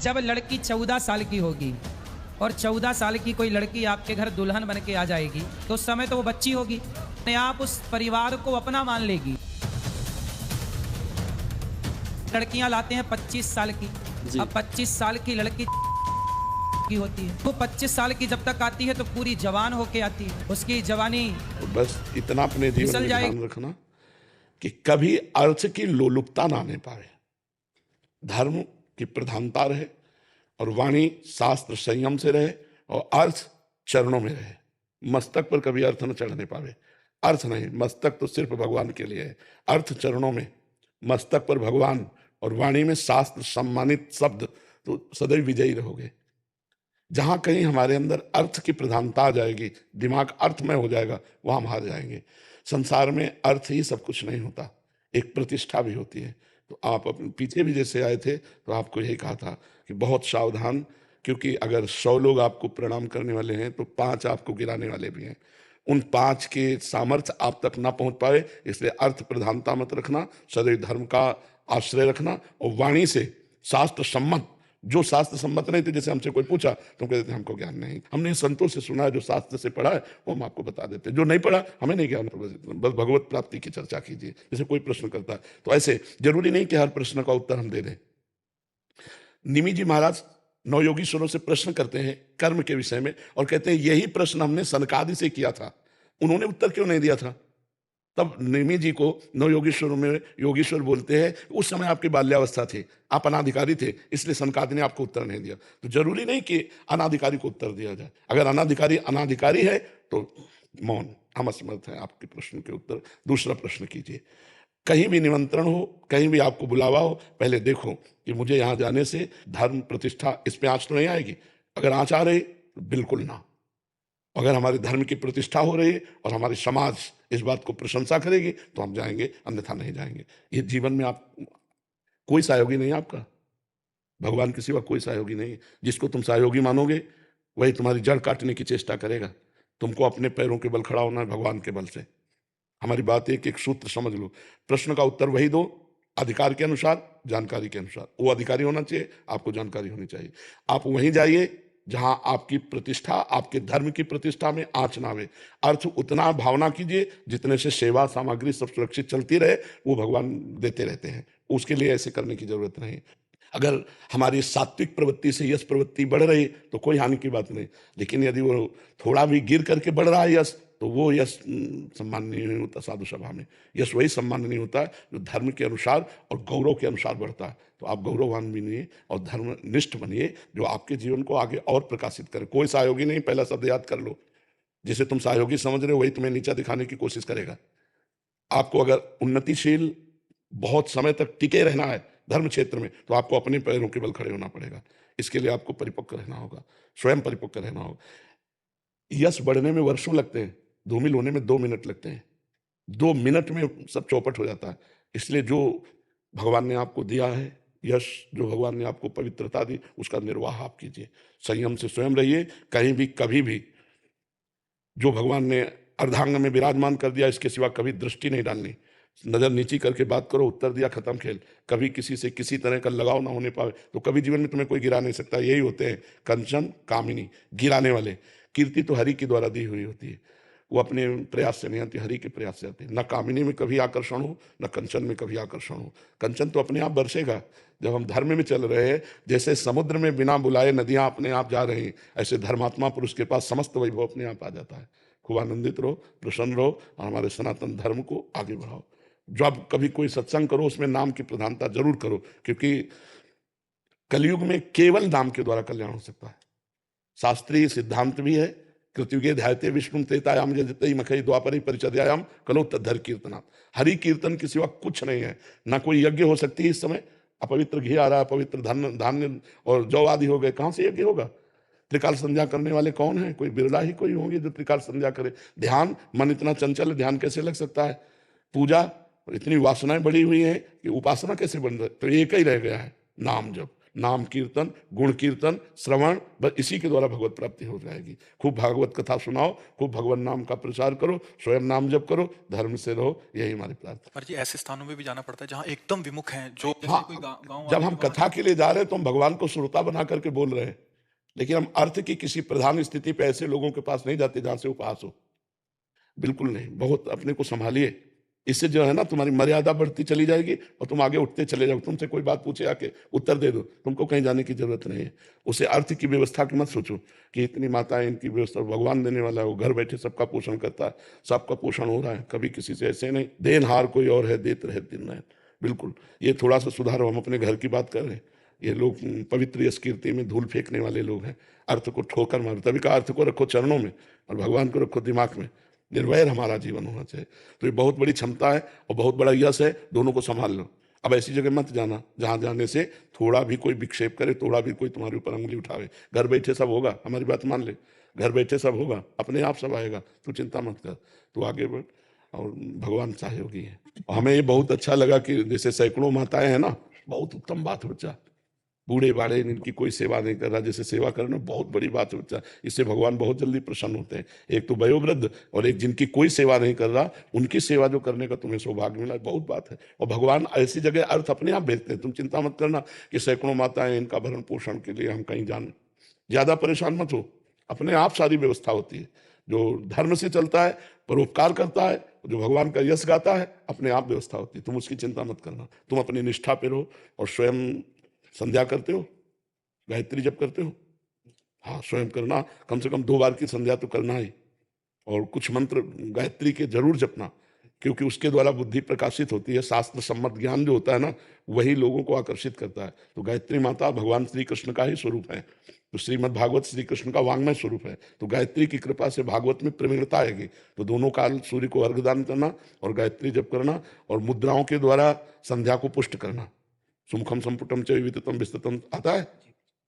जब लड़की 14 साल की होगी और 14 साल की कोई लड़की आपके घर दुल्हन बन के आ जाएगी तो उस समय तो वो बच्ची होगी, अपने आप उस परिवार को अपना मान लेगी। लड़कियां लाते हैं 25 साल की, अब 25 साल की लड़की की होती है, वो 25 साल की जब तक आती है तो पूरी जवान होके आती है, उसकी जवानी बस इतना अपने जीवन में ध्यान रखना कि कभी अर्थ की लोलुपता ना आने पाए, धर्म की प्रधानता रहे और वाणी शास्त्र संयम से रहे और अर्थ चरणों में रहे। मस्तक पर कभी अर्थ न चढ़ने पावे। अर्थ नहीं, मस्तक तो सिर्फ भगवान के लिए है, अर्थ चरणों में, मस्तक पर भगवान और वाणी में शास्त्र सम्मानित शब्द, तो सदैव विजयी रहोगे। जहां कहीं हमारे अंदर अर्थ की प्रधानता आ जाएगी, दिमाग अर्थमय हो जाएगा, वहां हम हार जाएंगे। संसार में अर्थ ही सब कुछ नहीं होता, एक प्रतिष्ठा भी होती है। तो आप अपने पीछे भी जैसे आए थे तो आपको यही कहा था कि बहुत सावधान, क्योंकि अगर 100 लोग आपको प्रणाम करने वाले हैं तो 5 आपको गिराने वाले भी हैं। उन 5 के सामर्थ्य आप तक ना पहुंच पाए, इसलिए अर्थ प्रधानता मत रखना, सदैव धर्म का आश्रय रखना और वाणी से शास्त्र सम्मत, जो शास्त्र सम्मत नहीं थे, जैसे हमसे कोई पूछा तो हम कहते थे हमको ज्ञान नहीं, हमने संतों से सुना है, जो शास्त्र से पढ़ा है वो हम आपको बता देते हैं, जो नहीं पढ़ा हमें नहीं ज्ञान, बस भगवत प्राप्ति की चर्चा कीजिए। जैसे कोई प्रश्न करता है तो ऐसे जरूरी नहीं कि हर प्रश्न का उत्तर हम दे दें। निमि जी महाराज नवयोगीश्वरों से प्रश्न करते हैं कर्म के विषय में और कहते हैं यही प्रश्न हमने सनकादि से किया था, उन्होंने उत्तर क्यों नहीं दिया था? तब निमि जी को नवयोगीश्वरों में योगीश्वर बोलते हैं उस समय आपकी बाल्यावस्था थी, आप अनाधिकारी थे, इसलिए सनकादि ने आपको उत्तर नहीं दिया। तो जरूरी नहीं कि अनाधिकारी को उत्तर दिया जाए, अगर अनाधिकारी है तो मौन, हम असमर्थ हैं आपके प्रश्न के उत्तर। दूसरा प्रश्न कीजिए, कहीं भी निमंत्रण हो, कहीं भी आपको बुलावा हो, पहले देखो कि मुझे यहाँ जाने से धर्म प्रतिष्ठा इस पे आंच तो नहीं आएगी। अगर आंच आ रही तो बिल्कुल ना। अगर हमारे धर्म की प्रतिष्ठा हो रही है और हमारे समाज इस बात को प्रशंसा करेगी तो हम जाएंगे, अन्यथा नहीं जाएंगे। ये जीवन में आप कोई सहयोगी नहीं, आपका भगवान के सिवा कोई सहयोगी नहीं। जिसको तुम सहयोगी मानोगे वही तुम्हारी जड़ काटने की चेष्टा करेगा। तुमको अपने पैरों के बल खड़ा होना है, भगवान के बल से। हमारी बात एक सूत्र समझ लो, प्रश्न का उत्तर वही दो, अधिकार के अनुसार, जानकारी के अनुसार। वो अधिकारी होना चाहिए, आपको जानकारी होनी चाहिए। आप वहीं जाइए जहां आपकी प्रतिष्ठा, आपके धर्म की प्रतिष्ठा में आंच ना आवे। अर्थ उतना भावना कीजिए जितने से सेवा सामग्री सब सुरक्षित चलती रहे, वो भगवान देते रहते हैं। उसके लिए ऐसे करने की जरूरत नहीं। अगर हमारी सात्विक प्रवृत्ति से यश प्रवृत्ति बढ़ रही तो कोई हानि की बात नहीं, लेकिन यदि वो थोड़ा भी गिर करके बढ़ रहा है यश, तो वो यश सम्माननीय नहीं होता। साधु सभा में यश वही सम्माननीय होता है जो धर्म के अनुसार और गौरव के अनुसार बढ़ता है। तो आप गौरववान बनिए और धर्मनिष्ठ बनिए, जो आपके जीवन को आगे और प्रकाशित करे। कोई सहयोगी नहीं, पहला शब्द याद कर लो। जिसे तुम सहयोगी समझ रहे हो वही तुम्हें नीचा दिखाने की कोशिश करेगा। आपको अगर उन्नतिशील बहुत समय तक टिके रहना है धर्म क्षेत्र में, तो आपको अपने पैरों के बल खड़े होना पड़ेगा। इसके लिए आपको परिपक्व रहना होगा, स्वयं परिपक्व रहना होगा। यश बढ़ने में वर्षों लगते हैं, धूमिल होने में 2 मिनट लगते हैं। 2 मिनट में सब चौपट हो जाता है। इसलिए जो भगवान ने आपको दिया है यश, जो भगवान ने आपको पवित्रता दी, उसका निर्वाह आप कीजिए। संयम से स्वयं रहिए, कहीं भी कभी भी जो भगवान ने अर्धांग में विराजमान कर दिया इसके सिवा कभी दृष्टि नहीं डालनी। नजर नीची करके बात करो, उत्तर दिया, खत्म खेल। कभी किसी से किसी तरह का लगाव ना होने पावे तो कभी जीवन में तुम्हें कोई गिरा नहीं सकता। यही होते हैं कंचन कामिनी, गिराने वाले। कीर्ति तो हरि के द्वारा दी हुई होती है, वो अपने प्रयास से नहीं आती, हरि के प्रयास से आती है। न कामिनी में कभी आकर्षण हो, न कंचन में कभी आकर्षण हो। कंचन तो अपने आप बरसेगा जब हम धर्म में चल रहे हैं। जैसे समुद्र में बिना बुलाए नदियां अपने आप जा रही हैं, ऐसे धर्मात्मा पुरुष के पास समस्त वैभव अपने आप आ जाता है। खूब आनंदित रहो, प्रसन्न रहो और हमारे सनातन धर्म को आगे बढ़ाओ। जब कभी कोई सत्संग करो उसमें नाम की प्रधानता जरूर करो, क्योंकि कलयुग में केवल नाम के द्वारा कल्याण हो सकता है। शास्त्रीय सिद्धांत भी है, कृत्युगे ध्यायते विष्णु त्रेतायाम जजते मखई द्वापरे परिचर्यायाम कलो तद्धर कीर्तना। हरि कीर्तन के सिवा कुछ नहीं है। ना कोई यज्ञ हो सकती है इस समय, अपवित्र घी आ रहा है, पवित्र धान्य और जौ आदि हो गए, कहां से यज्ञ होगा? त्रिकाल संध्या करने वाले कौन है? कोई बिरला ही कोई होंगे जो त्रिकाल संध्या करे। ध्यान, मन इतना चंचल है, ध्यान कैसे लग सकता है? पूजा, इतनी वासनाएं बढ़ी हुई हैं कि उपासना कैसे बन रही? तो एक ही रह गया है, नाम जप। नाम कीर्तन, गुण कीर्तन, श्रवण, बस इसी के द्वारा भगवत प्राप्ति हो जाएगी। खूब भागवत कथा सुनाओ, खूब भगवान नाम का प्रचार करो, स्वयं नाम जप करो, धर्म से रहो, यही हमारी प्रार्थना। पर जी ऐसे स्थानों में भी जाना पड़ता है जहाँ एकदम विमुख हैं, जो हाँ, कोई गाँव जब हम कथा के लिए जा रहे हैं तो हम भगवान को श्रोता बना करके बोल रहे हैं, लेकिन हम अर्थ की किसी प्रधान स्थिति पे ऐसे लोगों के पास नहीं जाते जहां से उपहास हो, बिल्कुल नहीं। बहुत अपने को संभालिए, इससे जो है ना तुम्हारी मर्यादा बढ़ती चली जाएगी और तुम आगे उठते चले जाओ। तुमसे कोई बात पूछे आके उत्तर दे दो, तुमको कहीं जाने की जरूरत नहीं है। उसे अर्थ की व्यवस्था की मत सोचो कि इतनी माताएं, इनकी व्यवस्था भगवान देने वाला है, वो घर बैठे सबका पोषण करता है, सबका पोषण हो रहा है, कभी किसी से ऐसे नहीं। देनहार कोई और है, देत रहे दिन रात। बिल्कुल, ये थोड़ा सा सुधारो। हम अपने घर की बात कर रहे हैं, ये लोग पवित्र यश कीर्ति में धूल फेंकने वाले लोग हैं, अर्थ को ठोकर मारो। तभी का अर्थ को रखो चरणों में और भगवान को रखो दिमाग में। निर्वैर हमारा जीवन होना चाहिए। तो ये बहुत बड़ी क्षमता है और बहुत बड़ा यश है, दोनों को संभाल लो। अब ऐसी जगह मत जाना जहां जाने से थोड़ा भी कोई विक्षेप करे, थोड़ा भी कोई तुम्हारे ऊपर उंगली उठावे। घर बैठे सब होगा, हमारी बात मान ले, घर बैठे सब होगा, अपने आप सब आएगा, तू चिंता मत कर, तू आगे बढ़ और भगवान सहयोगी है। और हमें ये बहुत अच्छा लगा कि जैसे सैकड़ों माताएं हैं ना, बहुत उत्तम बात है बच्चा। बूढ़े बाड़े इनकी कोई सेवा नहीं कर रहा, जैसे सेवा करना बहुत बड़ी बात है बच्चा। इससे भगवान बहुत जल्दी प्रसन्न होते हैं। एक तो वयोवृद्ध और एक जिनकी कोई सेवा नहीं कर रहा, उनकी सेवा जो करने का तुम्हें सौभाग्य मिला, बहुत बात है। और भगवान ऐसी जगह अर्थ अपने आप भेजते हैं। तुम चिंता मत करना कि सैकड़ों माताएं, इनका भरण पोषण के लिए हम कहीं जाने, ज्यादा परेशान मत हो, अपने आप सारी व्यवस्था होती है। जो धर्म से चलता है, परोपकार करता है, जो भगवान का यश गाता है, अपने आप व्यवस्था होती है। तुम उसकी चिंता मत करना, तुम अपनी निष्ठा पे रहो। और स्वयं संध्या करते हो, गायत्री जप करते हो? हाँ, स्वयं करना, कम से कम 2 बार की संध्या तो करना ही। और कुछ मंत्र गायत्री के जरूर जपना, क्योंकि उसके द्वारा बुद्धि प्रकाशित होती है। शास्त्र सम्मत ज्ञान जो होता है ना, वही लोगों को आकर्षित करता है। तो गायत्री माता भगवान श्री कृष्ण का ही स्वरूप है। तो श्रीमद् भागवत श्री कृष्ण का वांग्मय स्वरूप है। तो गायत्री की कृपा से भागवत में प्रवीणता आएगी। तो दोनों काल सूर्य को अर्घ्य दान करना और गायत्री जप करना और मुद्राओं के द्वारा संध्या को पुष्ट करना। सुमुखम संपुटम च विततम विस्ततम आता है,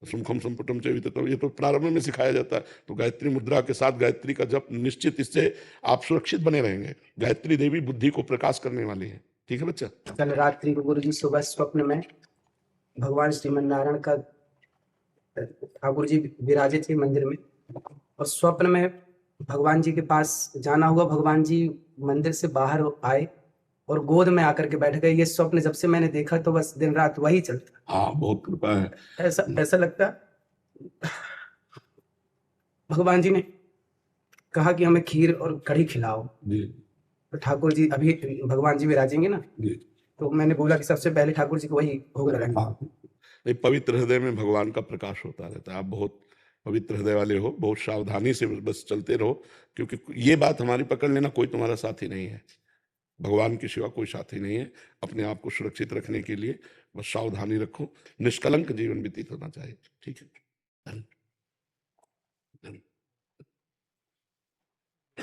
सुमुखम संपुटम च विततम, ये तो प्रारंभ में सिखाया जाता है। तो गायत्री मुद्रा के साथ गायत्री का जप निश्चित, इससे आप सुरक्षित बने रहेंगे। गायत्री देवी बुद्धि को प्रकाश करने वाली है। ठीक है बच्चा? कल रात्रि को गुरुजी सुबह स्वप्न में भगवान श्रीमन नारायण का ठाकुर जी विराजे थे मंदिर में, और स्वप्न में भगवान जी के पास जाना हुआ। भगवान जी मंदिर से बाहर आए और गोद में आकर के बैठ गए। ये स्वप्न जब से मैंने देखा तो बस दिन रात वही चलता। हाँ, बहुत कृपा है। ऐसा लगता भगवान जी ने कहा कि हमें खीर और कढ़ी खिलाओ जी। तो ठाकुर जी अभी भगवान जी विराजेंगे ना जी। तो मैंने बोला कि सबसे पहले ठाकुर जी को वही भोग लगाएंगे। नहीं, पवित्र हृदय में भगवान का प्रकाश होता रहता है। आप बहुत पवित्र हृदय वाले हो, बहुत सावधानी से बस चलते रहो, क्योंकि ये बात हमारी पकड़ लेना, कोई तुम्हारा साथी नहीं है, भगवान के सिवा कोई साथी नहीं है। अपने आप को सुरक्षित रखने के लिए बस सावधानी रखो, निष्कलंक जीवन व्यतीत होना चाहिए। ठीक है।